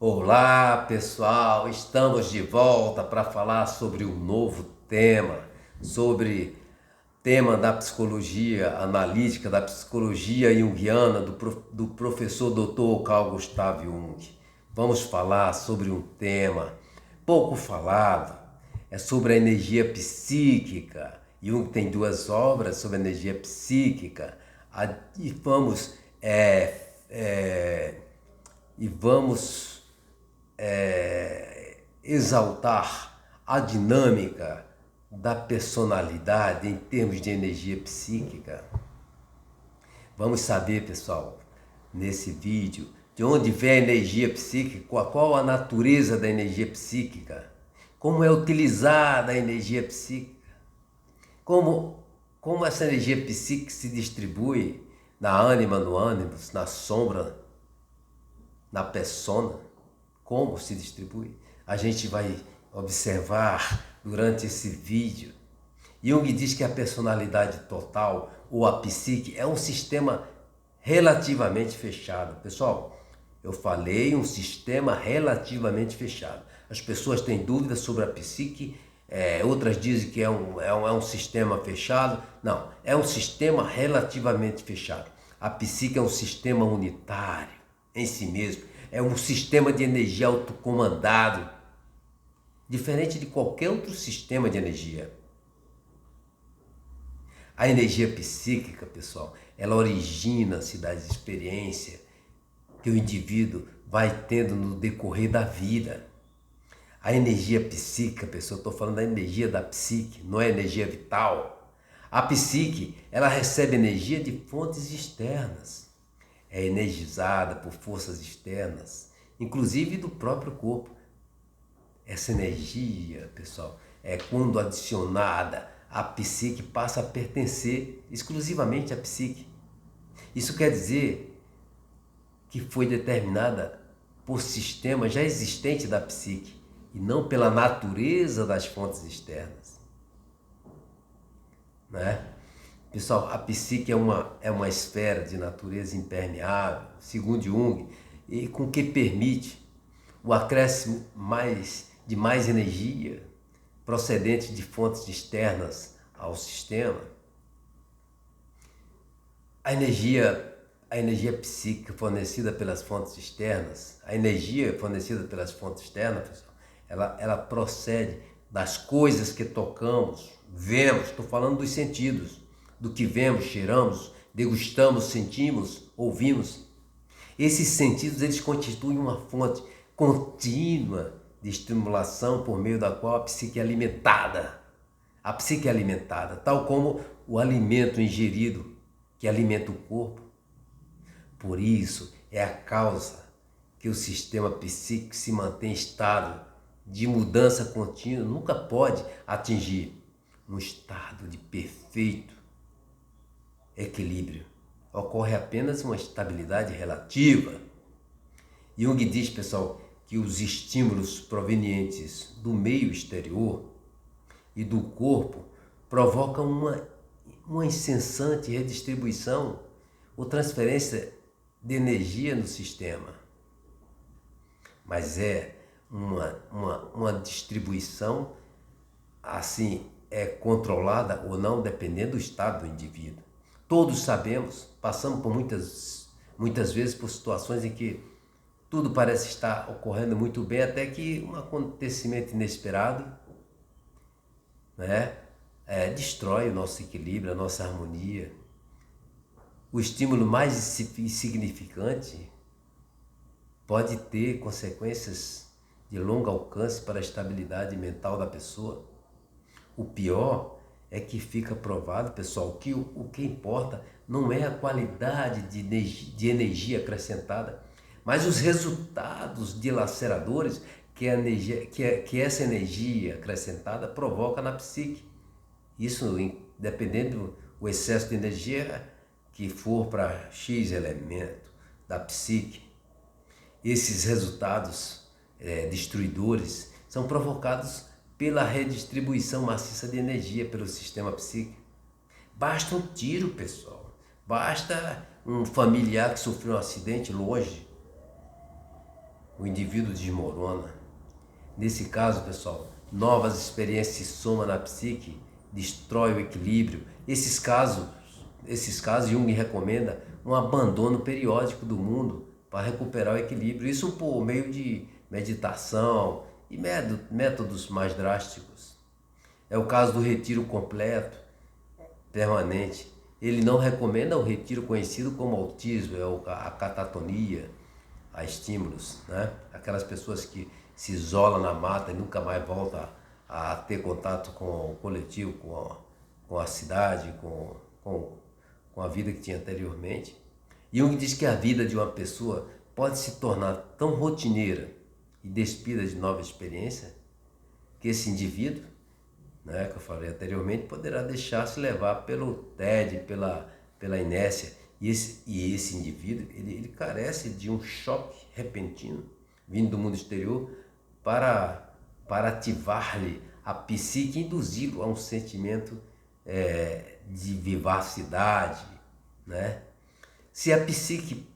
Olá, pessoal! Estamos de volta para falar sobre um novo tema, sobre tema da psicologia analítica, da psicologia junguiana, do professor Dr. Carl Gustav Jung. Vamos falar sobre um tema pouco falado, é sobre a energia psíquica. Jung tem duas obras sobre a energia psíquica e vamos exaltar a dinâmica da personalidade em termos de energia psíquica. Vamos saber, pessoal, nesse vídeo, de onde vem a energia psíquica, qual a natureza da energia psíquica, como é utilizada a energia psíquica, como essa energia psíquica se distribui na ânima, no ânimos, na sombra, na persona, como se distribui. A gente vai observar durante esse vídeo. Jung diz que a personalidade total, ou a psique, é um sistema relativamente fechado. Pessoal, eu falei um sistema relativamente fechado. As pessoas têm dúvidas sobre a psique, outras dizem que é um sistema fechado. Não, é um sistema relativamente fechado. A psique é um sistema unitário em si mesmo. É um sistema de energia autocomandado, diferente de qualquer outro sistema de energia. A energia psíquica, pessoal, ela origina-se das experiências que o indivíduo vai tendo no decorrer da vida. A energia psíquica, pessoal, estou falando da energia da psique, não é energia vital. A psique, ela recebe energia de fontes externas. É energizada por forças externas, inclusive do próprio corpo. Essa energia, pessoal, quando adicionada à psique, passa a pertencer exclusivamente à psique. Isso quer dizer que foi determinada por sistema já existente da psique e não pela natureza das fontes externas, né? Pessoal, a psique é uma esfera de natureza impermeável, segundo Jung, e com que permite o acréscimo de mais energia procedente de fontes externas ao sistema. A energia psíquica fornecida pelas fontes externas, pessoal, ela procede das coisas que tocamos, vemos, estou falando dos sentidos, do que vemos, cheiramos, degustamos, sentimos, ouvimos. Esses sentidos, eles constituem uma fonte contínua de estimulação por meio da qual a psique é alimentada. A psique é alimentada, tal como o alimento ingerido que alimenta o corpo. Por isso, é a causa que o sistema psíquico se mantém estável, de mudança contínua, nunca pode atingir um estado de perfeito equilíbrio. Ocorre apenas uma estabilidade relativa. Jung diz, pessoal, que os estímulos provenientes do meio exterior e do corpo provocam uma incessante redistribuição ou transferência de energia no sistema. Mas é uma distribuição assim, controlada ou não, dependendo do estado do indivíduo. Todos sabemos, passamos por muitas vezes por situações em que tudo parece estar ocorrendo muito bem, até que um acontecimento inesperado, né, destrói o nosso equilíbrio, a nossa harmonia. O estímulo mais insignificante pode ter consequências de longo alcance para a estabilidade mental da pessoa. O pior é que fica provado, pessoal, que o que importa não é a qualidade de energia acrescentada, mas os resultados dilaceradores que essa energia acrescentada provoca na psique. Isso, dependendo do excesso de energia que for para X elemento da psique, esses resultados destruidores são provocados pela redistribuição maciça de energia pelo sistema psíquico. Basta um tiro, pessoal. Basta um familiar que sofreu um acidente longe, o indivíduo desmorona. Nesse caso, pessoal, novas experiências se somam na psique, destrói o equilíbrio. Esses casos, Jung recomenda um abandono periódico do mundo para recuperar o equilíbrio. Isso por meio de meditação e métodos mais drásticos. É o caso do retiro completo, permanente. Ele não recomenda o retiro conhecido como autismo, a catatonia, a estímulos, né? Aquelas pessoas que se isolam na mata e nunca mais voltam a ter contato com o coletivo, com a cidade, com a vida que tinha anteriormente. Jung diz que a vida de uma pessoa pode se tornar tão rotineira e despida de nova experiência que esse indivíduo, né, que eu falei anteriormente, poderá deixar-se levar pelo tédio, pela inércia. E esse indivíduo, ele carece de um choque repentino, vindo do mundo exterior, para ativar-lhe a psique e induzi-lo a um sentimento de vivacidade, né? Se a psique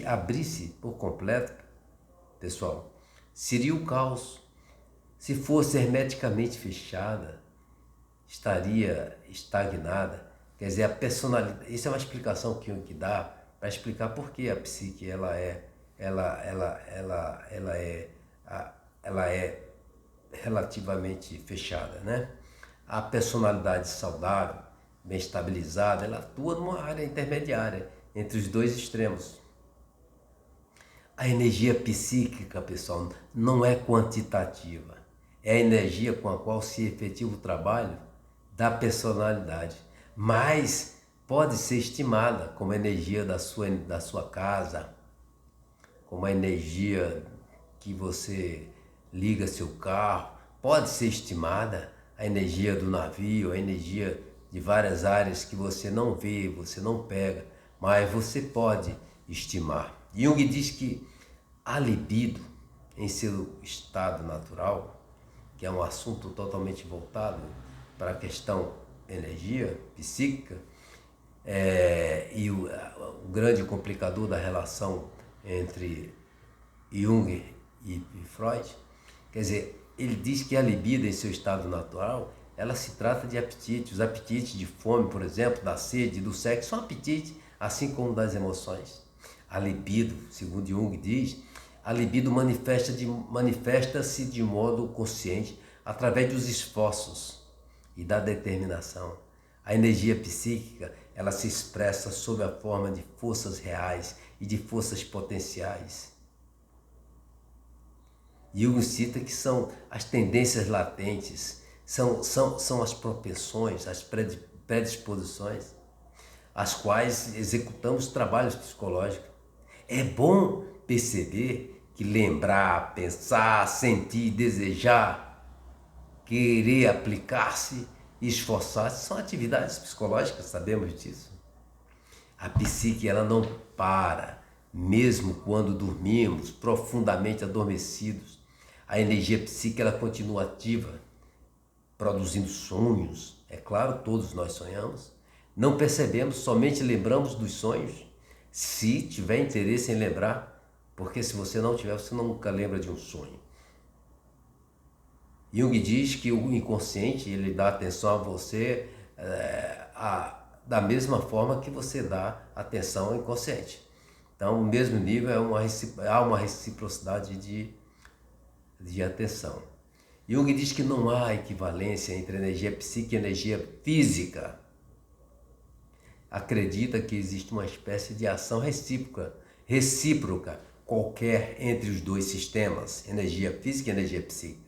abrisse por completo, pessoal, seria o caos. Se fosse hermeticamente fechada, estaria estagnada. Quer dizer, a personalidade. Isso é uma explicação que dá para explicar por que a psique ela é relativamente fechada, né? A personalidade saudável, bem estabilizada, ela atua numa área intermediária entre os dois extremos. A energia psíquica, pessoal, não é quantitativa. É a energia com a qual se efetiva o trabalho da personalidade, mas pode ser estimada como a energia da sua casa, como a energia que você liga seu carro, pode ser estimada a energia do navio, a energia de várias áreas que você não vê, você não pega, mas você pode estimar. Jung diz que a libido, em seu estado natural, que é um assunto totalmente voltado para a questão energia psíquica, e o grande complicador da relação entre Jung e Freud, quer dizer, ele diz que a libido em seu estado natural, ela se trata de apetites, os apetites de fome, por exemplo, da sede, do sexo, são apetites, assim como das emoções. A libido, segundo Jung diz, a libido manifesta-se de modo consciente através dos esforços e da determinação. A energia psíquica, ela se expressa sob a forma de forças reais e de forças potenciais. Jung cita que são as tendências latentes, são as propensões, as predisposições, as quais executamos trabalhos psicológicos. É bom perceber que lembrar, pensar, sentir, desejar, querer aplicar-se e esforçar-se são atividades psicológicas, sabemos disso. A psique ela não para, mesmo quando dormimos, profundamente adormecidos. A energia psíquica ela continua ativa, produzindo sonhos. É claro, todos nós sonhamos. Não percebemos, somente lembramos dos sonhos. Se tiver interesse em lembrar, porque se você não tiver, você nunca lembra de um sonho. Jung diz que o inconsciente ele dá atenção a você da mesma forma que você dá atenção ao inconsciente. Então, o mesmo nível há uma reciprocidade de atenção. Jung diz que não há equivalência entre energia psíquica e energia física. Acredita que existe uma espécie de ação recíproca qualquer entre os dois sistemas, energia física e energia psíquica.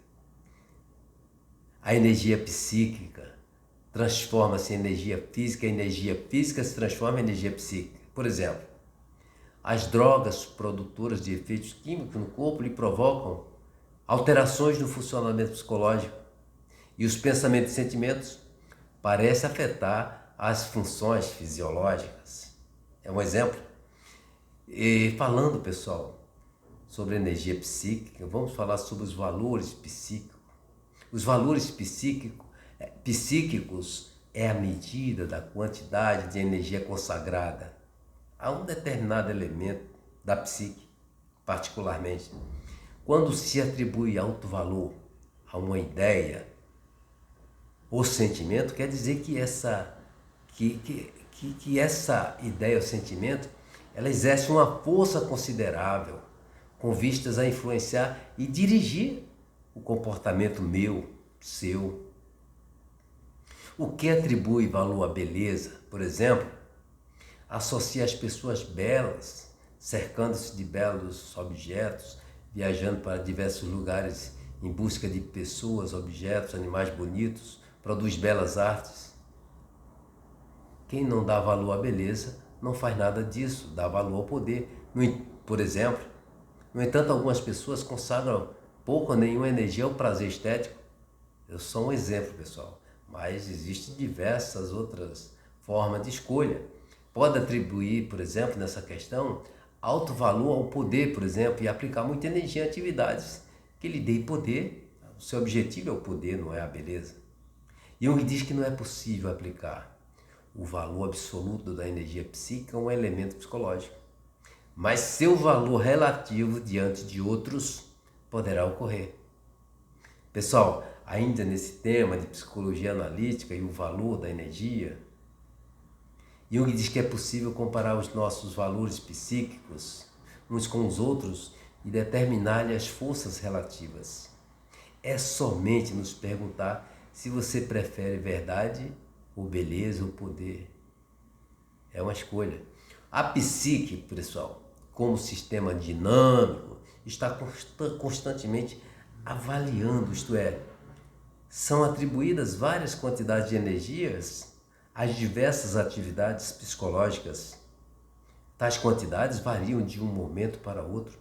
A energia psíquica transforma-se em energia física, a energia física se transforma em energia psíquica. Por exemplo, as drogas produtoras de efeitos químicos no corpo lhe provocam alterações no funcionamento psicológico e os pensamentos e sentimentos parecem afetar as funções fisiológicas. É um exemplo. E falando, pessoal, sobre energia psíquica, vamos falar sobre os valores psíquicos. Os valores psíquicos é a medida da quantidade de energia consagrada a um determinado elemento da psique. particularmente. Quando se atribui alto valor a uma ideia ou sentimento, quer dizer que essa ideia ou sentimento, ela exerce uma força considerável com vistas a influenciar e dirigir o comportamento meu, seu. O que atribui valor à beleza, por exemplo, associa as pessoas belas, cercando-se de belos objetos, viajando para diversos lugares em busca de pessoas, objetos, animais bonitos, produz belas artes. Quem não dá valor à beleza não faz nada disso, dá valor ao poder. Por exemplo, no entanto, algumas pessoas consagram pouco ou nenhuma energia ao prazer estético. Eu sou um exemplo, pessoal, mas existem diversas outras formas de escolha. Pode atribuir, por exemplo, nessa questão, alto valor ao poder, por exemplo, e aplicar muita energia em atividades que lhe deem poder. O seu objetivo é o poder, não é a beleza. Jung diz que não é possível aplicar o valor absoluto da energia psíquica a um elemento psicológico, mas seu valor relativo diante de outros poderá ocorrer. Pessoal, ainda nesse tema de psicologia analítica e o valor da energia, Jung diz que é possível comparar os nossos valores psíquicos uns com os outros e determinar-lhe as forças relativas. É somente nos perguntar se você prefere verdade ou beleza ou poder. É uma escolha. A psique, pessoal, como sistema dinâmico, está constantemente avaliando, isto é, são atribuídas várias quantidades de energias às diversas atividades psicológicas. Tais quantidades variam de um momento para outro.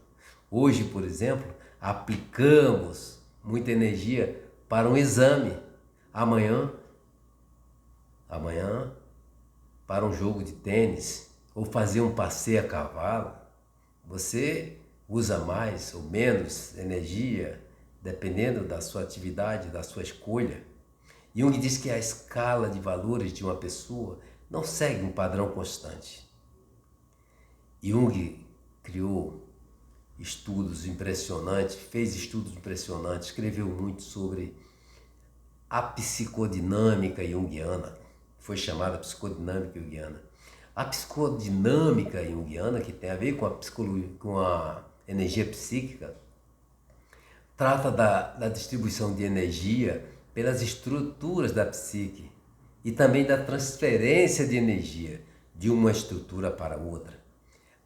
Hoje, por exemplo, aplicamos muita energia para um exame. Amanhã, para um jogo de tênis ou fazer um passeio a cavalo. Você usa mais ou menos energia dependendo da sua atividade, da sua escolha. Jung diz que a escala de valores de uma pessoa não segue um padrão constante. Jung criou estudos impressionantes, fez estudos impressionantes, escreveu muito sobre a psicodinâmica junguiana, foi chamada psicodinâmica junguiana. A psicodinâmica junguiana, que tem a ver com a psicologia, com a energia psíquica, trata da distribuição de energia pelas estruturas da psique e também da transferência de energia de uma estrutura para outra.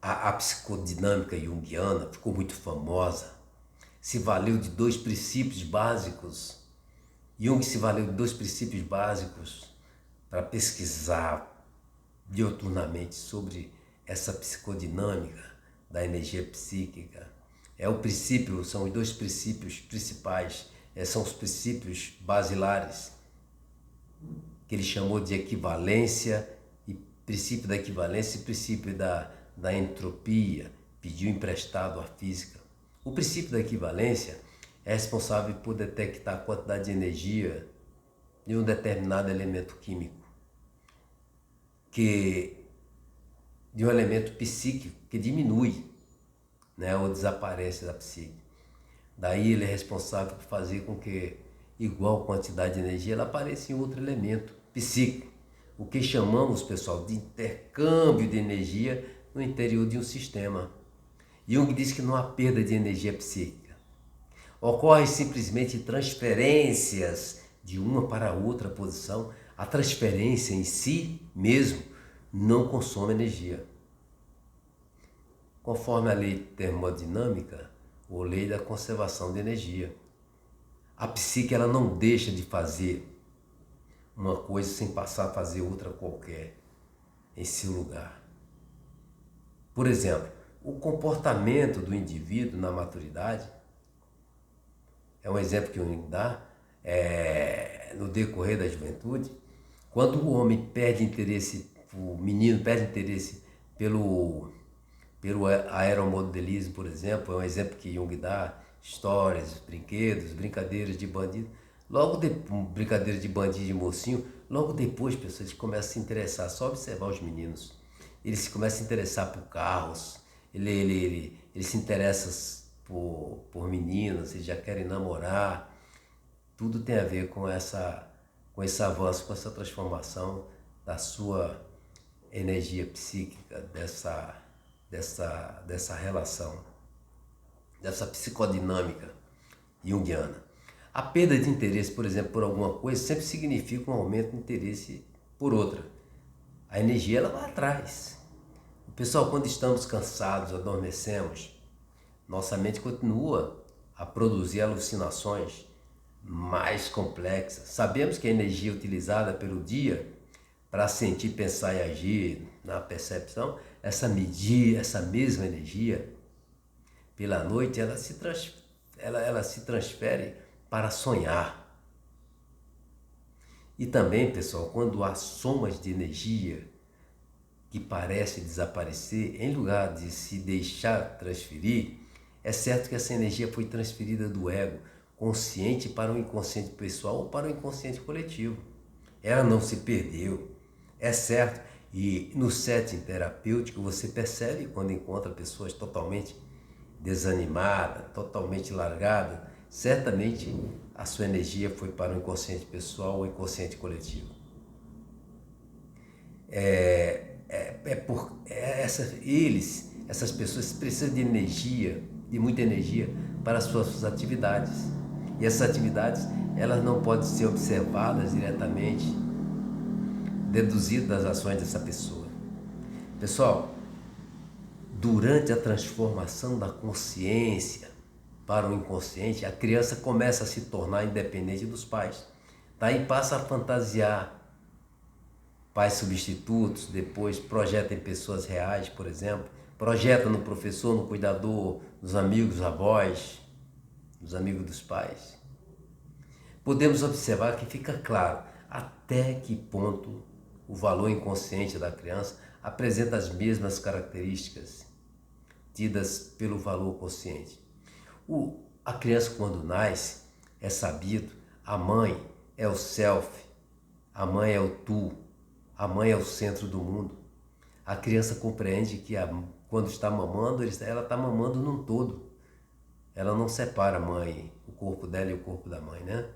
A psicodinâmica junguiana ficou muito famosa, se valeu de dois princípios básicos. Jung se valeu de dois princípios básicos para pesquisar dioturnamente sobre essa psicodinâmica da energia psíquica. São os dois princípios principais, são os princípios basilares, que ele chamou de equivalência, e princípio da equivalência e princípio da entropia, pediu emprestado à física. O princípio da equivalência é responsável por detectar a quantidade de energia de um determinado elemento químico, de um elemento psíquico que diminui, ou desaparece da psique. Daí ele é responsável por fazer com que igual quantidade de energia ela apareça em outro elemento psíquico, o que chamamos, pessoal, de intercâmbio de energia no interior de um sistema. Jung diz que não há perda de energia psíquica. Ocorre simplesmente transferências de uma para outra posição. A transferência em si mesmo não consome energia. Conforme a lei termodinâmica ou lei da conservação de energia, a psique ela não deixa de fazer uma coisa sem passar a fazer outra qualquer em seu lugar. Por exemplo, o comportamento do indivíduo na maturidade é um exemplo que o Jung dá, no decorrer da juventude, quando o homem perde interesse, o menino perde interesse pelo aeromodelismo, por exemplo, é um exemplo que Jung dá, histórias, brinquedos, brincadeiras de bandido, brincadeiras de bandido e mocinho, logo depois, pessoas, eles começam a se interessar, só observar os meninos, eles se começam a se interessar por carros, ele eles se interessam por meninas, eles já querem namorar. Tudo tem a ver com esse avanço, com essa transformação da sua energia psíquica, dessa relação, dessa psicodinâmica junguiana. A perda de interesse, por exemplo, por alguma coisa, sempre significa um aumento de interesse por outra. A energia ela vai atrás. O pessoal, quando estamos cansados, adormecemos, nossa mente continua a produzir alucinações mais complexas. Sabemos que a energia utilizada pelo dia para sentir, pensar e agir na percepção, essa mesma energia, pela noite, ela se transfere para sonhar. E também, pessoal, quando há somas de energia que parece desaparecer, em lugar de se deixar transferir, é certo que essa energia foi transferida do ego consciente para o inconsciente pessoal ou para o inconsciente coletivo. Ela não se perdeu, é certo. E no setting terapêutico você percebe quando encontra pessoas totalmente desanimadas, totalmente largadas, certamente a sua energia foi para o inconsciente pessoal ou inconsciente coletivo. Essas pessoas precisam de energia, de muita energia para as suas atividades. E essas atividades, elas não podem ser observadas diretamente, deduzidas das ações dessa pessoa. Pessoal, durante a transformação da consciência para o inconsciente, a criança começa a se tornar independente dos pais. Daí passa a fantasiar pais substitutos, depois projeta em pessoas reais, por exemplo, projeta no professor, no cuidador, nos amigos, avós, nos amigos dos pais. Podemos observar que fica claro até que ponto o valor inconsciente da criança apresenta as mesmas características tidas pelo valor consciente. A criança, quando nasce, é sabido, a mãe é o self, a mãe é o tu, a mãe é o centro do mundo. A criança compreende que quando está mamando, ela está mamando num todo. Ela não separa a mãe, o corpo dela e o corpo da mãe, né?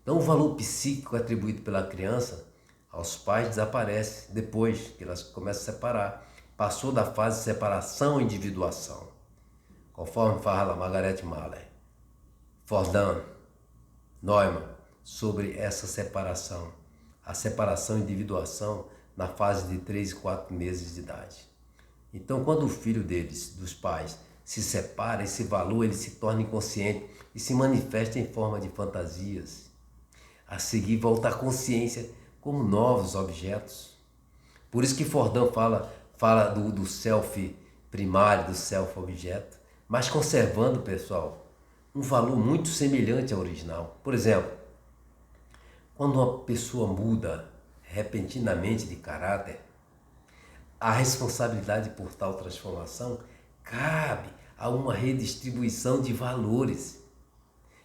Então o valor psíquico atribuído pela criança aos pais desaparece depois que elas começam a separar. Passou da fase de separação e individuação, conforme fala Margaret Mahler, Fordham, Neumann, sobre essa separação, a separação e individuação na fase de 3 e 4 meses de idade. Então, quando o filho dos pais, se separa, esse valor ele se torna inconsciente e se manifesta em forma de fantasias. A seguir, volta à consciência como novos objetos. Por isso que Fordham fala do self primário, do self objeto, mas conservando, pessoal, um valor muito semelhante ao original. Por exemplo, quando uma pessoa muda repentinamente de caráter, a responsabilidade por tal transformação cabe a uma redistribuição de valores.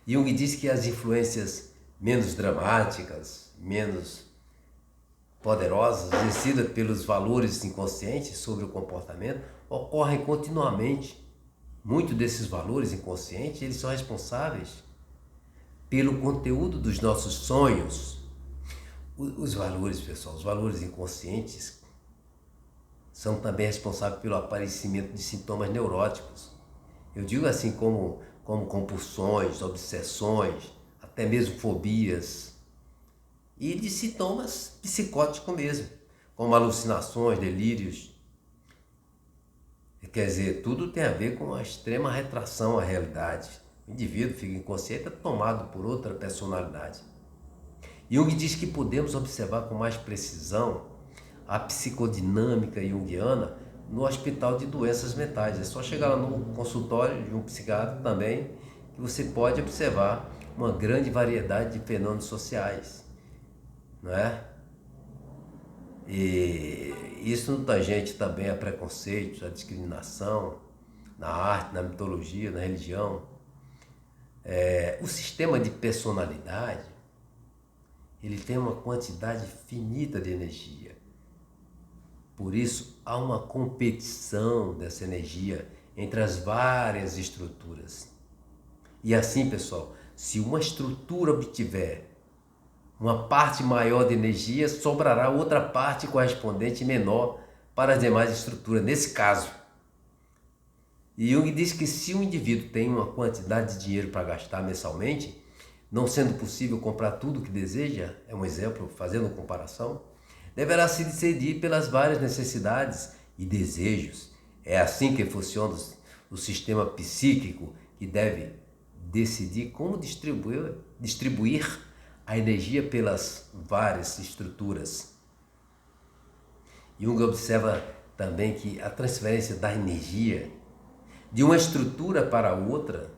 Jung diz que as influências menos dramáticas, menos poderosas, exercidas pelos valores inconscientes sobre o comportamento, ocorrem continuamente. Muitos desses valores inconscientes, eles são responsáveis pelo conteúdo dos nossos sonhos. Os valores, pessoal, os valores inconscientes são também responsáveis pelo aparecimento de sintomas neuróticos. Eu digo assim como compulsões, obsessões, até mesmo fobias, e de sintomas psicóticos mesmo, como alucinações, delírios. Quer dizer, tudo tem a ver com a extrema retração à realidade. O indivíduo fica inconsciente, é tomado por outra personalidade. Jung diz que podemos observar com mais precisão a psicodinâmica junguiana no hospital de doenças mentais. É só chegar lá no consultório de um psiquiatra também que você pode observar uma grande variedade de fenômenos sociais, não é? E isso não tangente também a preconceitos, a discriminação na arte, na mitologia, na religião. O sistema de personalidade, ele tem uma quantidade finita de energia. Por isso, há uma competição dessa energia entre as várias estruturas. E assim, pessoal, se uma estrutura obtiver uma parte maior de energia, sobrará outra parte correspondente menor para as demais estruturas, nesse caso. E Jung diz que se um indivíduo tem uma quantidade de dinheiro para gastar mensalmente, não sendo possível comprar tudo o que deseja, é um exemplo fazendo comparação, deverá se decidir pelas várias necessidades e desejos. É assim que funciona o sistema psíquico, que deve decidir como distribuir a energia pelas várias estruturas. Jung observa também que a transferência da energia de uma estrutura para outra,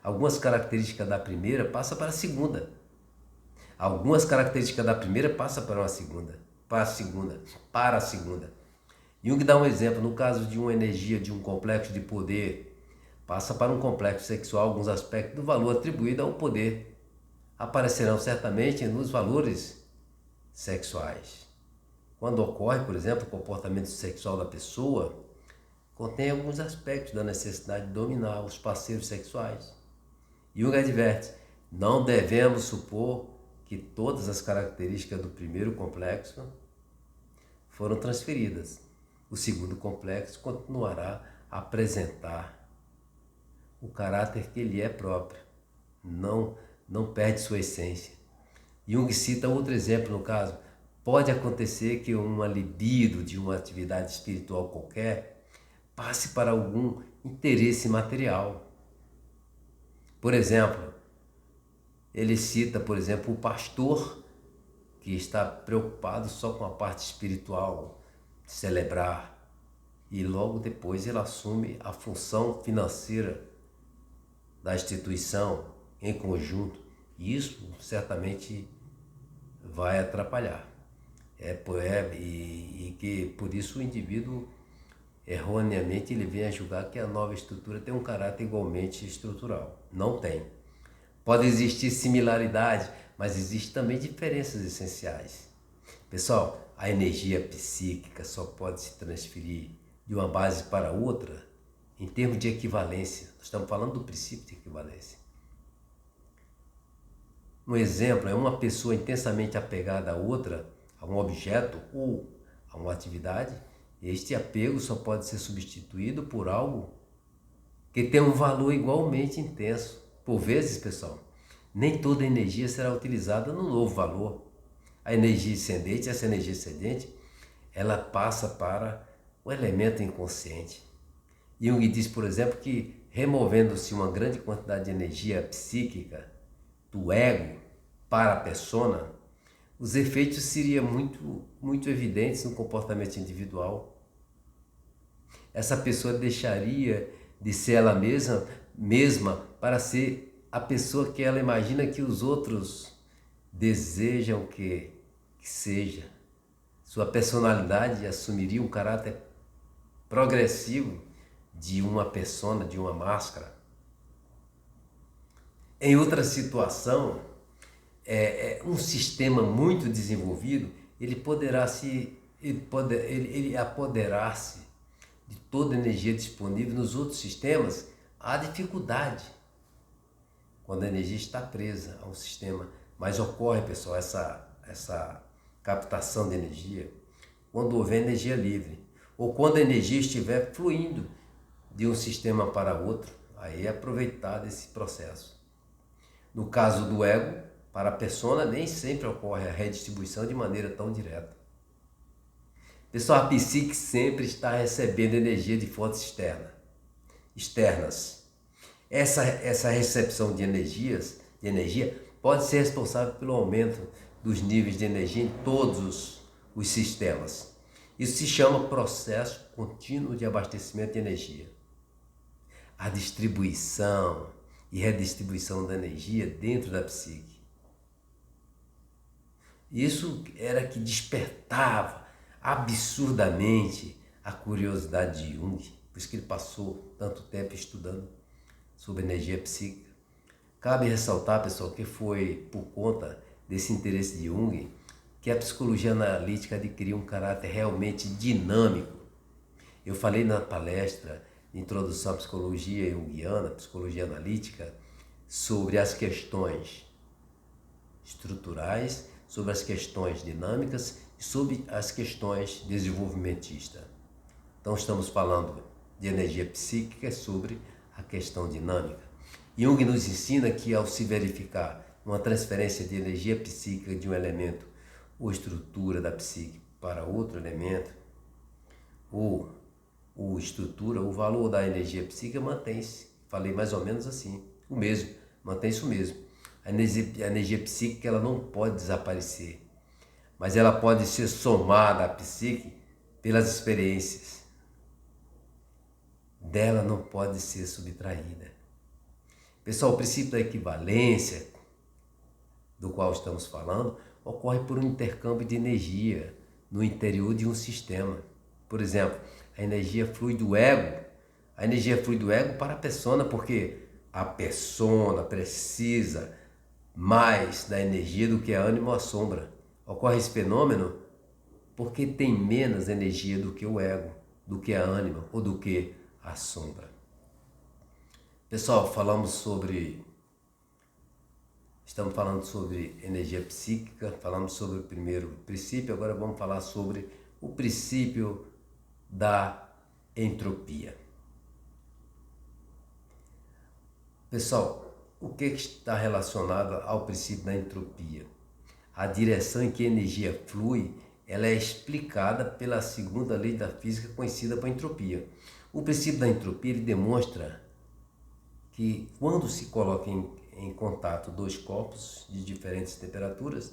algumas características da primeira passam para a segunda. Algumas características da primeira passam para a segunda. Jung dá um exemplo, no caso de uma energia de um complexo de poder, passa para um complexo sexual, alguns aspectos do valor atribuído ao poder aparecerão certamente nos valores sexuais. Quando ocorre, por exemplo, o comportamento sexual da pessoa, contém alguns aspectos da necessidade de dominar os parceiros sexuais. Jung adverte, não devemos supor que todas as características do primeiro complexo foram transferidas. O segundo complexo continuará a apresentar o caráter que lhe é próprio, não perde sua essência. Jung cita outro exemplo no caso, pode acontecer que uma libido de uma atividade espiritual qualquer passe para algum interesse material. Por exemplo, ele cita, por exemplo, o pastor que está preocupado só com a parte espiritual, de celebrar, e logo depois ele assume a função financeira da instituição em conjunto. Isso certamente vai atrapalhar. E que por isso o indivíduo erroneamente ele vem a julgar que a nova estrutura tem um caráter igualmente estrutural. Não tem. Pode existir similaridade, mas existem também diferenças essenciais. Pessoal, a energia psíquica só pode se transferir de uma base para outra em termos de equivalência. Nós estamos falando do princípio de equivalência. Um exemplo é uma pessoa intensamente apegada a outra, a um objeto ou a uma atividade. Este apego só pode ser substituído por algo que tem um valor igualmente intenso. Por vezes, pessoal, nem toda energia será utilizada no novo valor. A energia ascendente, ela passa para o elemento inconsciente. Jung diz, por exemplo, que removendo-se uma grande quantidade de energia psíquica do ego para a persona, os efeitos seriam muito evidentes no comportamento individual. Essa pessoa deixaria de ser ela mesma para ser a pessoa que ela imagina que os outros desejam que seja. Sua personalidade assumiria um caráter progressivo de uma persona, de uma máscara. Em outra situação, um sistema muito desenvolvido, ele apoderar-se de toda a energia disponível. Nos outros sistemas, há dificuldade quando a energia está presa a um sistema. Mas ocorre, pessoal, essa captação de energia quando houver energia livre, ou quando a energia estiver fluindo de um sistema para outro. Aí é aproveitado esse processo. No caso do ego, para a persona, nem sempre ocorre a redistribuição de maneira tão direta. Pessoal, a psique sempre está recebendo energia de fontes externas. Essa recepção de energia pode ser responsável pelo aumento dos níveis de energia em todos os sistemas. Isso se chama processo contínuo de abastecimento de energia. A distribuição e redistribuição da energia dentro da psique. Isso era que despertava absurdamente a curiosidade de Jung, por isso que ele passou tanto tempo estudando sobre energia psíquica. Cabe ressaltar, pessoal, que foi por conta desse interesse de Jung que a psicologia analítica adquiriu um caráter realmente dinâmico. Eu falei na palestra introdução à psicologia junguiana, psicologia analítica, sobre as questões estruturais, sobre as questões dinâmicas e sobre as questões desenvolvimentistas. Então estamos falando de energia psíquica sobre a questão dinâmica. Jung nos ensina que ao se verificar uma transferência de energia psíquica de um elemento ou estrutura da psique para outro elemento, ou estrutura, o valor da energia psíquica mantém-se. Falei mais ou menos assim, o mesmo, mantém-se o mesmo. A energia psíquica ela não pode desaparecer, mas ela pode ser somada à psique pelas experiências. Dela não pode ser subtraída. Pessoal, o princípio da equivalência, do qual estamos falando, ocorre por um intercâmbio de energia no interior de um sistema. Por exemplo, a energia flui do ego. A energia flui do ego para a persona, porque a persona precisa mais da energia do que a ânima ou a sombra. Ocorre esse fenômeno porque tem menos energia do que o ego, do que a ânima ou do que a sombra. Pessoal, estamos falando sobre energia psíquica, falamos sobre o primeiro princípio, agora vamos falar sobre o princípio da entropia. Pessoal, o que está relacionado ao princípio da entropia? A direção em que a energia flui, ela é explicada pela segunda lei da física conhecida por entropia. O princípio da entropia ele demonstra que quando se coloca em contato dois corpos de diferentes temperaturas,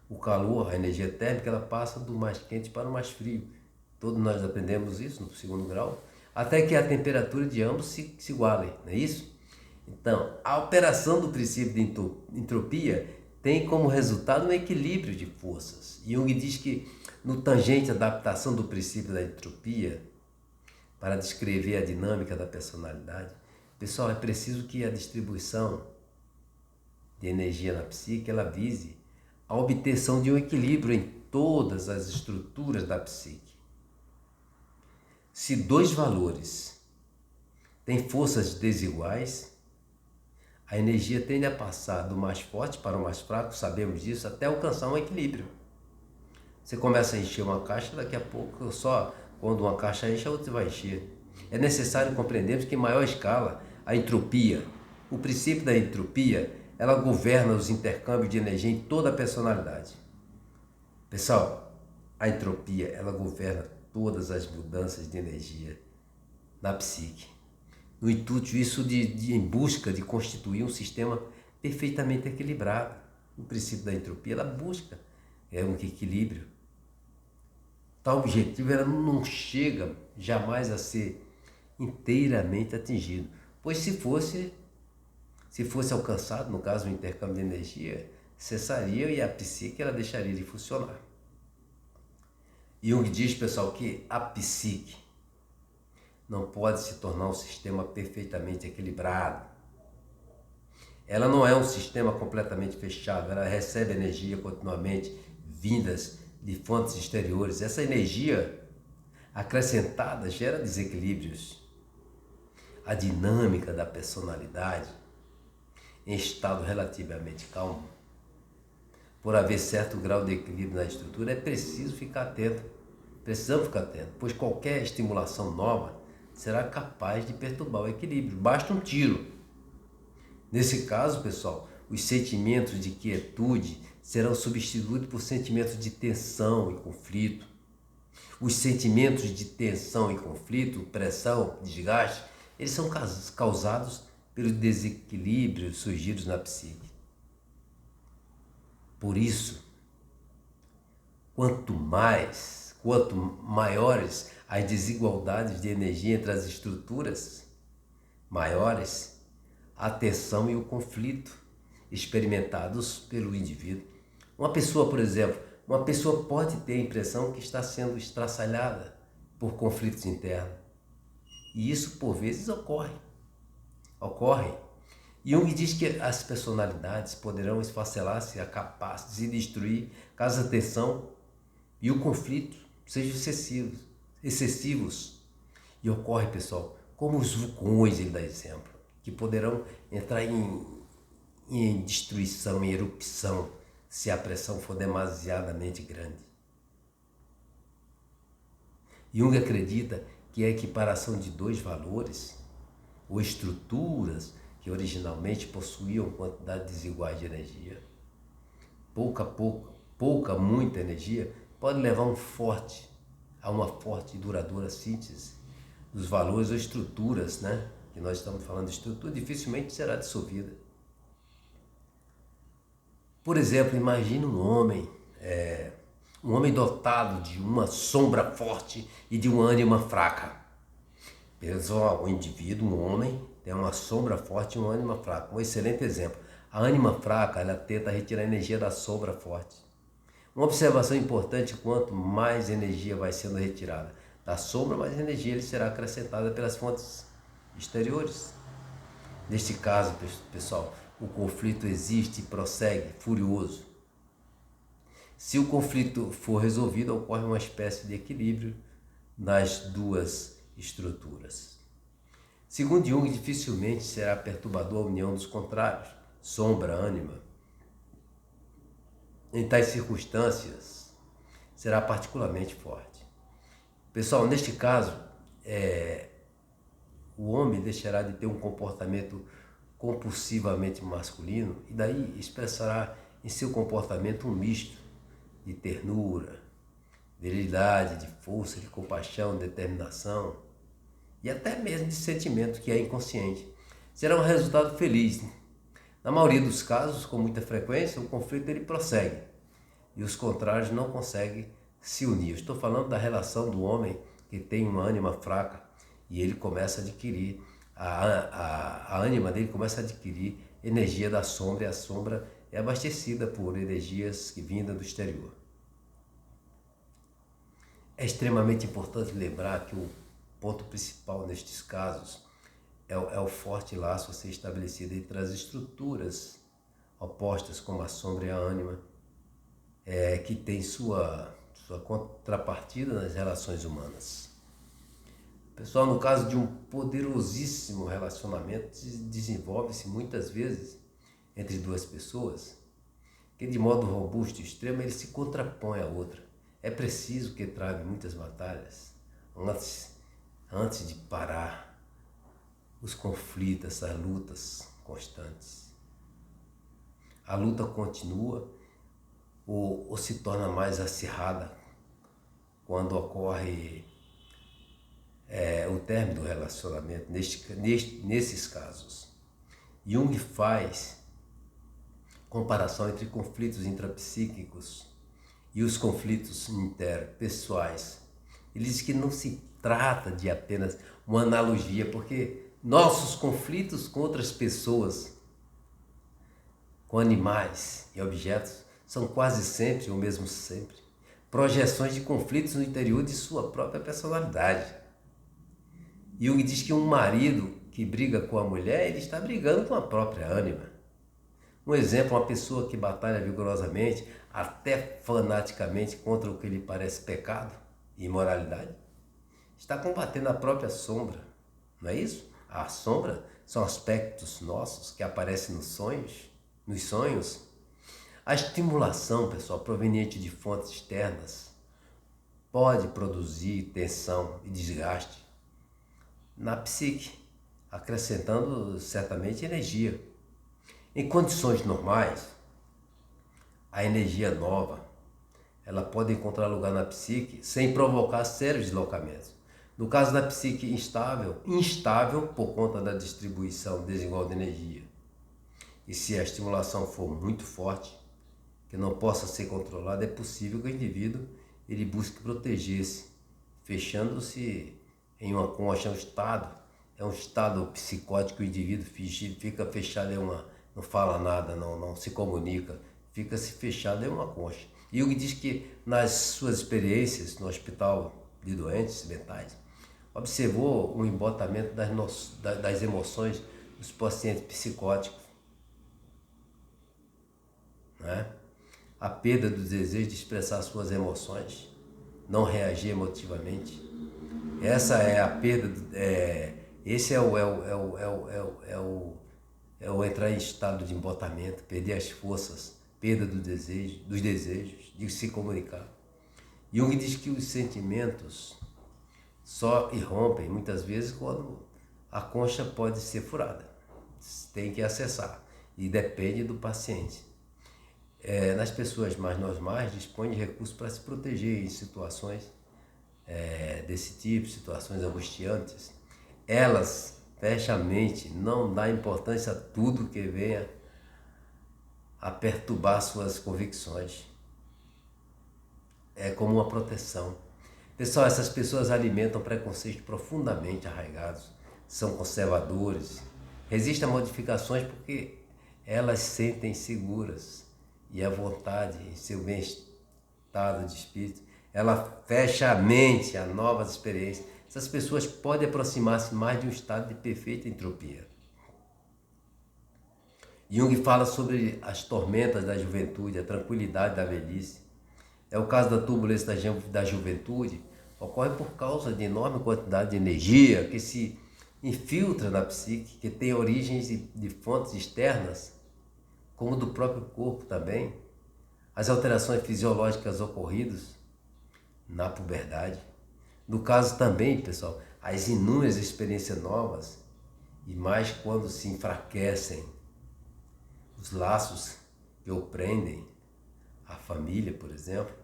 o calor, a energia térmica, ela passa do mais quente para o mais frio. Todos nós aprendemos isso no segundo grau, até que a temperatura de ambos se igualem, não é isso? Então, a operação do princípio de entropia tem como resultado um equilíbrio de forças. Jung diz que no tangente à adaptação do princípio da entropia, para descrever a dinâmica da personalidade, pessoal, é preciso que a distribuição de energia na psique ela vise a obtenção de um equilíbrio em todas as estruturas da psique. Se dois valores têm forças desiguais, a energia tende a passar do mais forte para o mais fraco, sabemos disso, até alcançar um equilíbrio. Você começa a encher uma caixa, daqui a pouco, só quando uma caixa enche, a outra vai encher. É necessário compreendermos que em maior escala, a entropia, o princípio da entropia, ela governa os intercâmbios de energia em toda a personalidade. Pessoal, a entropia, ela governa todas as mudanças de energia na psique. No intuito isso em busca de constituir um sistema perfeitamente equilibrado. O princípio da entropia, ela busca um equilíbrio. Tal objetivo ela não chega jamais a ser inteiramente atingido, pois se fosse alcançado, no caso o intercâmbio de energia, cessaria e a psique ela deixaria de funcionar. Jung diz, pessoal, que a psique não pode se tornar um sistema perfeitamente equilibrado. Ela não é um sistema completamente fechado, ela recebe energia continuamente vindas de fontes exteriores. Essa energia acrescentada gera desequilíbrios. A dinâmica da personalidade, em estado relativamente calmo, por haver certo grau de equilíbrio na estrutura, é preciso ficar atento. Precisamos ficar atentos, pois qualquer estimulação nova será capaz de perturbar o equilíbrio. Basta um tiro. Nesse caso, pessoal, os sentimentos de quietude serão substituídos por sentimentos de tensão e conflito. Os sentimentos de tensão e conflito, pressão, desgaste, eles são causados pelos desequilíbrios surgidos na psique. Por isso, quanto maiores as desigualdades de energia entre as estruturas, maiores a tensão e o conflito experimentados pelo indivíduo. Uma pessoa, por exemplo, pode ter a impressão que está sendo estraçalhada por conflitos internos. E isso, por vezes, ocorre. Jung diz que as personalidades poderão esfacelar-se a capazes de destruir caso a tensão e o conflito sejam excessivos. E ocorre, pessoal, como os vulcões, ele dá exemplo, que poderão entrar em destruição, em erupção, se a pressão for demasiadamente grande. Jung acredita que a equiparação de dois valores ou estruturas que originalmente possuíam quantidades desiguais de energia, muita energia, pode levar a uma forte e duradoura síntese dos valores ou estruturas, né? Que nós estamos falando de estrutura, dificilmente será dissolvida. Por exemplo, imagine um homem dotado de uma sombra forte e de uma ânima fraca. Pessoal, o indivíduo, um homem, tem uma sombra forte e uma ânima fraca. Um excelente exemplo. A ânima fraca, ela tenta retirar a energia da sombra forte. Uma observação importante: quanto mais energia vai sendo retirada da sombra, mais energia ele será acrescentada pelas fontes exteriores. Neste caso, pessoal, o conflito existe e prossegue furioso. Se o conflito for resolvido, ocorre uma espécie de equilíbrio nas duas estruturas. Segundo Jung, dificilmente será perturbador a união dos contrários, sombra, ânima. Em tais circunstâncias, será particularmente forte. Pessoal, neste caso, o homem deixará de ter um comportamento compulsivamente masculino e daí expressará em seu comportamento um misto de ternura, virilidade, de força, de compaixão, de determinação e até mesmo de sentimento que é inconsciente. Será um resultado feliz. Na maioria dos casos, com muita frequência, o conflito ele prossegue e os contrários não conseguem se unir. Eu estou falando da relação do homem que tem uma ânima fraca e ele começa a adquirir, a ânima dele começa a adquirir energia da sombra e a sombra é abastecida por energias que vindas do exterior. É extremamente importante lembrar que o ponto principal nestes casos é o forte laço a ser estabelecido entre as estruturas opostas, como a sombra e a ânima, que tem sua contrapartida nas relações humanas. Pessoal, no caso de um poderosíssimo relacionamento, desenvolve-se muitas vezes entre duas pessoas que de modo robusto e extremo ele se contrapõe à outra. É preciso que trave muitas batalhas antes de parar os conflitos, essas lutas constantes. A luta continua ou se torna mais acirrada quando ocorre o término do relacionamento, nesses casos. Jung faz comparação entre conflitos intrapsíquicos e os conflitos interpessoais. Ele diz que não se trata de apenas uma analogia, porque nossos conflitos com outras pessoas, com animais e objetos, são quase sempre, ou mesmo sempre, projeções de conflitos no interior de sua própria personalidade. Jung diz que um marido que briga com a mulher, ele está brigando com a própria ânima. Um exemplo, uma pessoa que batalha vigorosamente, até fanaticamente, contra o que lhe parece pecado e imoralidade, está combatendo a própria sombra, não é isso? A sombra são aspectos nossos que aparecem nos sonhos. A estimulação, pessoal, proveniente de fontes externas pode produzir tensão e desgaste na psique, acrescentando certamente energia. Em condições normais, a energia nova ela pode encontrar lugar na psique sem provocar sérios deslocamentos. No caso da psique instável por conta da distribuição desigual de energia. E se a estimulação for muito forte, que não possa ser controlada, é possível que o indivíduo ele busque proteger-se, fechando-se em uma concha, é um estado psicótico, o indivíduo fica fechado não fala nada, não se comunica, fica se fechado em uma concha. E Jung diz que nas suas experiências no hospital de doentes mentais, observou um embotamento das emoções dos pacientes psicóticos, né? A perda do desejo de expressar suas emoções, não reagir emotivamente, Essa é a perda, esse é o entrar em estado de embotamento, perder as forças, perda dos desejos, de se comunicar. Jung diz que os sentimentos só irrompem muitas vezes quando a concha pode ser furada. Tem que acessar e depende do paciente. Nas pessoas mais normais, dispõe de recursos para se proteger em situações desse tipo, situações angustiantes. Elas fecham a mente, não dá importância a tudo que venha a perturbar suas convicções. É como uma proteção. Pessoal, essas pessoas alimentam preconceitos profundamente arraigados, são conservadores, resistem a modificações porque elas sentem seguras e a vontade em seu bem-estado de espírito, ela fecha a mente a novas experiências. Essas pessoas podem aproximar-se mais de um estado de perfeita entropia. Jung fala sobre as tormentas da juventude, a tranquilidade da velhice. É o caso da turbulência da juventude, ocorre por causa de enorme quantidade de energia que se infiltra na psique, que tem origens de fontes externas, como do próprio corpo também. As alterações fisiológicas ocorridas na puberdade. No caso também, pessoal, as inúmeras experiências novas, e mais quando se enfraquecem os laços que o prendem, a família, por exemplo.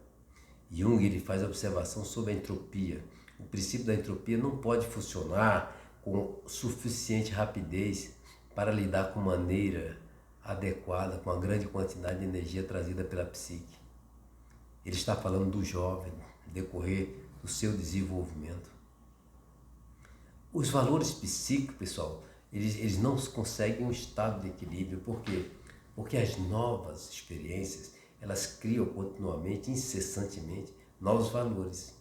Jung ele faz a observação sobre a entropia. O princípio da entropia não pode funcionar com suficiente rapidez para lidar com maneira adequada com a grande quantidade de energia trazida pela psique. Ele está falando do jovem, decorrer do seu desenvolvimento. Os valores psíquicos, pessoal, eles não conseguem um estado de equilíbrio. Por quê? Porque as novas experiências, elas criam continuamente, incessantemente, novos valores.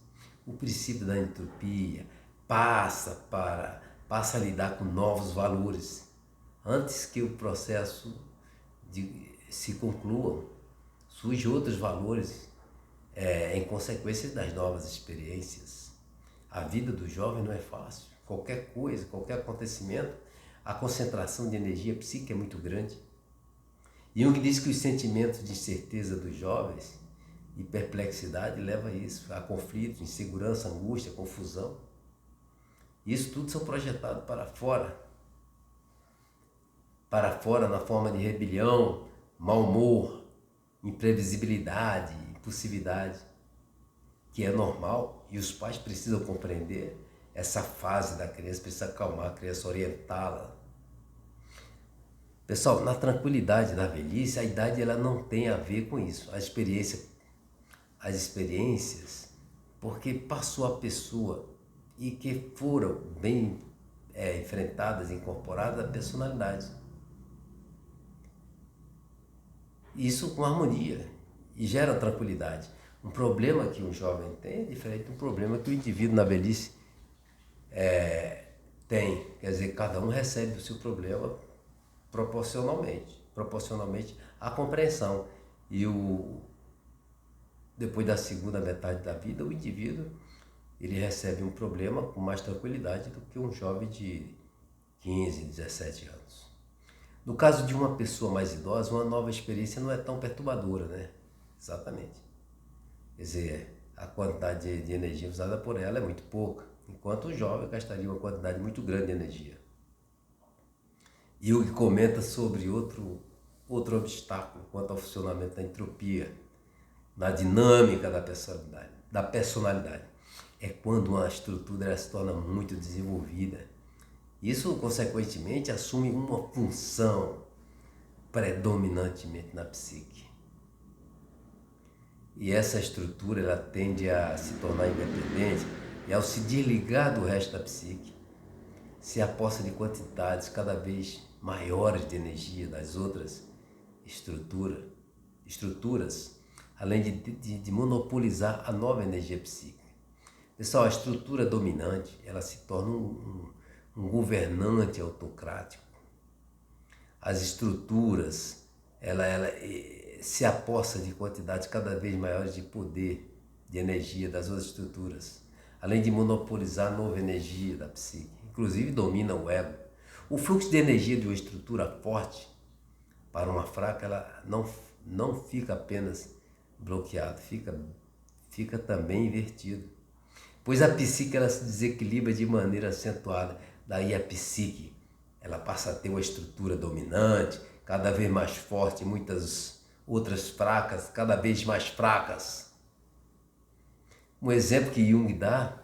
O princípio da entropia passa a lidar com novos valores. Antes que o processo se conclua, surgem outros valores em consequência das novas experiências. A vida do jovem não é fácil. Qualquer coisa, qualquer acontecimento, a concentração de energia psíquica é muito grande. Jung diz que os sentimentos de incerteza dos jovens e perplexidade levam a isso, a conflitos, insegurança, angústia, confusão. Isso tudo são projetados para fora na forma de rebelião, mau humor, imprevisibilidade, impulsividade, que é normal e os pais precisam compreender essa fase da criança, precisam acalmar a criança, orientá-la. Pessoal, na tranquilidade da velhice, a idade ela não tem a ver com isso. As experiências, porque passou a pessoa e que foram bem enfrentadas, incorporadas à personalidade. Isso com harmonia e gera tranquilidade. Um problema que um jovem tem é diferente de um problema que o indivíduo na velhice tem. Quer dizer, cada um recebe o seu problema proporcionalmente à compreensão. E depois da segunda metade da vida, o indivíduo ele recebe um problema com mais tranquilidade do que um jovem de 15, 17 anos. No caso de uma pessoa mais idosa, uma nova experiência não é tão perturbadora, né? Exatamente. Quer dizer, a quantidade de energia usada por ela é muito pouca, enquanto o jovem gastaria uma quantidade muito grande de energia. E o que comenta sobre outro obstáculo quanto ao funcionamento da entropia, na dinâmica da personalidade, é quando uma estrutura ela se torna muito desenvolvida. Isso, consequentemente, assume uma função predominantemente na psique. E essa estrutura ela tende a se tornar independente e, ao se desligar do resto da psique, se aposta de quantidades cada vez maiores de energia das outras estruturas, além de monopolizar a nova energia psíquica. Pessoal, a estrutura dominante ela se torna um governante autocrático. As estruturas ela se aposta de quantidades cada vez maiores de poder, de energia das outras estruturas. além de monopolizar a nova energia da psique. Inclusive domina o ego. O fluxo de energia de uma estrutura forte para uma fraca, ela não fica apenas bloqueado, fica também invertido. Pois a psique ela se desequilibra de maneira acentuada. Daí a psique ela passa a ter uma estrutura dominante, cada vez mais forte, muitas outras fracas, cada vez mais fracas. Um exemplo que Jung dá,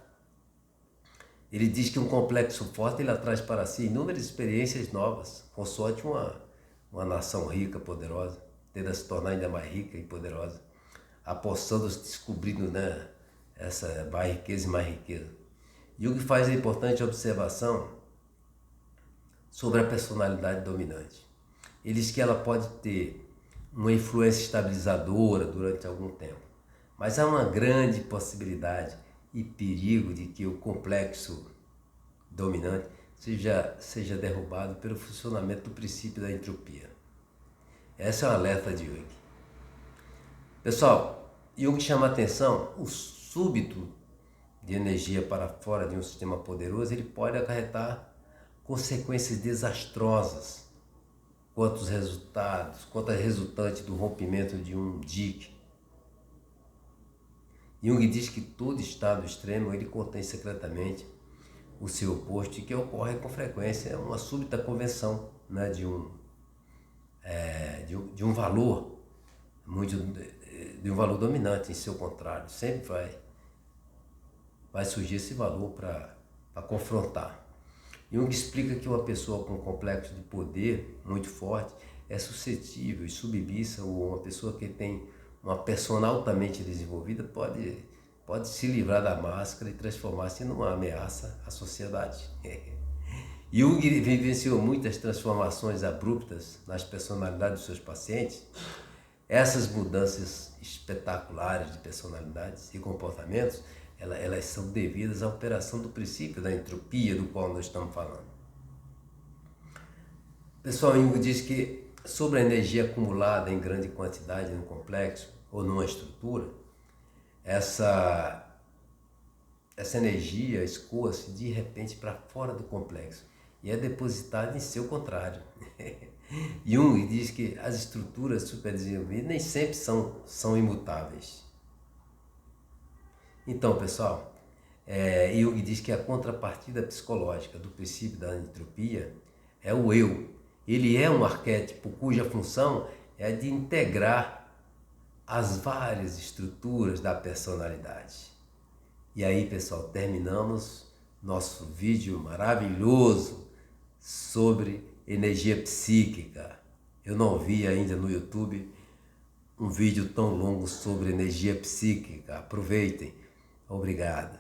ele diz que um complexo forte ele traz para si inúmeras experiências novas, consoante uma nação rica, poderosa, tende a se tornar ainda mais rica e poderosa, apostando-se, descobrindo, né, essa mais riqueza e mais riqueza. Jung faz a importante observação sobre a personalidade dominante. Ele diz que ela pode ter uma influência estabilizadora durante algum tempo, mas há uma grande possibilidade e perigo de que o complexo dominante seja derrubado pelo funcionamento do princípio da entropia. Essa é um alerta de Jung. Pessoal, Jung chama a atenção, o súbito de energia para fora de um sistema poderoso, ele pode acarretar consequências desastrosas quanto a resultante do rompimento de um dique. Jung diz que todo estado extremo ele contém secretamente o seu oposto e que ocorre com frequência uma súbita convenção, né, de um valor de um valor dominante em seu contrário. Sempre vai surgir esse valor para confrontar. Jung explica que uma pessoa com um complexo de poder muito forte é suscetível e submissa, ou uma pessoa que tem uma persona altamente desenvolvida pode se livrar da máscara e transformar-se numa ameaça à sociedade. Jung vivenciou muitas transformações abruptas nas personalidades dos seus pacientes. Essas mudanças espetaculares de personalidades e comportamentos, elas são devidas à operação do princípio da entropia do qual nós estamos falando. Pessoal, Jung diz que sobre a energia acumulada em grande quantidade num complexo ou numa estrutura, essa energia escoa-se de repente para fora do complexo e é depositada em seu contrário. Jung diz que as estruturas superdesenvolvidas nem sempre são imutáveis. Então, pessoal, Jung diz que a contrapartida psicológica do princípio da entropia é o eu. Ele é um arquétipo cuja função é de integrar as várias estruturas da personalidade. E aí, pessoal, terminamos nosso vídeo maravilhoso sobre energia psíquica. Eu não vi ainda no YouTube um vídeo tão longo sobre energia psíquica. Aproveitem. Obrigado.